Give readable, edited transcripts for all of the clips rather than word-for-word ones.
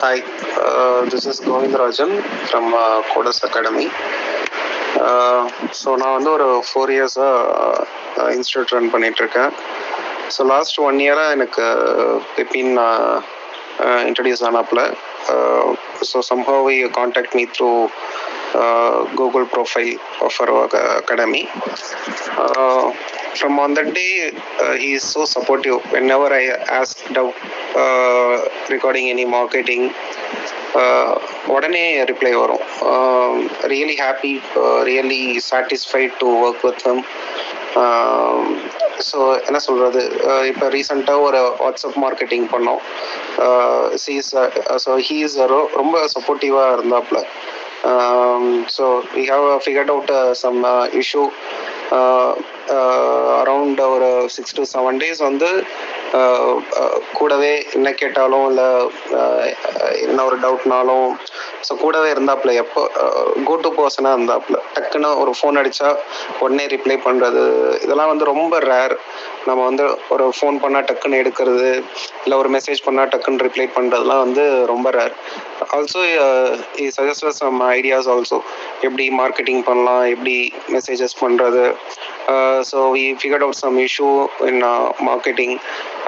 Hi, this is Govindarajan from Codas Academy. So நான் வந்து ஒரு 4 இயர்ஸாக இன்ஸ்டியூட் ரன் பண்ணிகிட்ருக்கேன். ஸோ லாஸ்ட் 1 இயராக எனக்கு பெப்பின் இன்ட்ரடியூஸ் ஆனாப்பில். So somehow he contact me through Google profile of our academy. From on that day, he is so supportive. Whenever I asked doubt regarding any marketing, உடனே reply வரும். Really happy, really satisfied to work with him. So என்ன சொல்கிறது, இப்போ ரீசெண்டாக ஒரு WhatsApp marketing பண்ணோம். So he is ரொம்ப சப்போர்ட்டிவாக இருந்தாப்புல. So we have figured out some issue around ஒரு 6 to 7 days வந்து கூடவே என்ன கேட்டாலும் இல்லை என்ன ஒரு டவுட்னாலும் ஸோ கூடவே இருந்தாப்புல. எப்போ கோ டு பர்சனாக இருந்தாப்புல. டக்குன்னு ஒரு ஃபோன் அடித்தா உடனே ரிப்ளை பண்ணுறது, இதெல்லாம் வந்து ரொம்ப ரேர். நம்ம வந்து ஒரு ஃபோன் பண்ணால் டக்குன்னு எடுக்கிறது, இல்லை ஒரு மெசேஜ் பண்ணால் டக்குன்னு ரிப்ளை பண்ணுறதுலாம் வந்து ரொம்ப rare. Also suggest some ideas also, எப்படி மார்க்கெட்டிங் பண்ணலாம், எப்படி மெசேஜஸ் பண்ணுறது. So we figured out some issue in marketing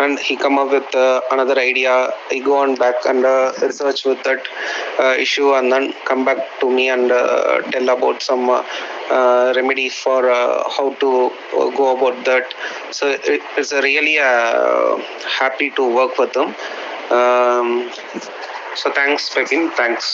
and he come up with another idea. I go on back and research with that issue and then come back to me and tell about some remedy for how to go about that. So it's really happy to work with them. So thanks Pepin, thanks.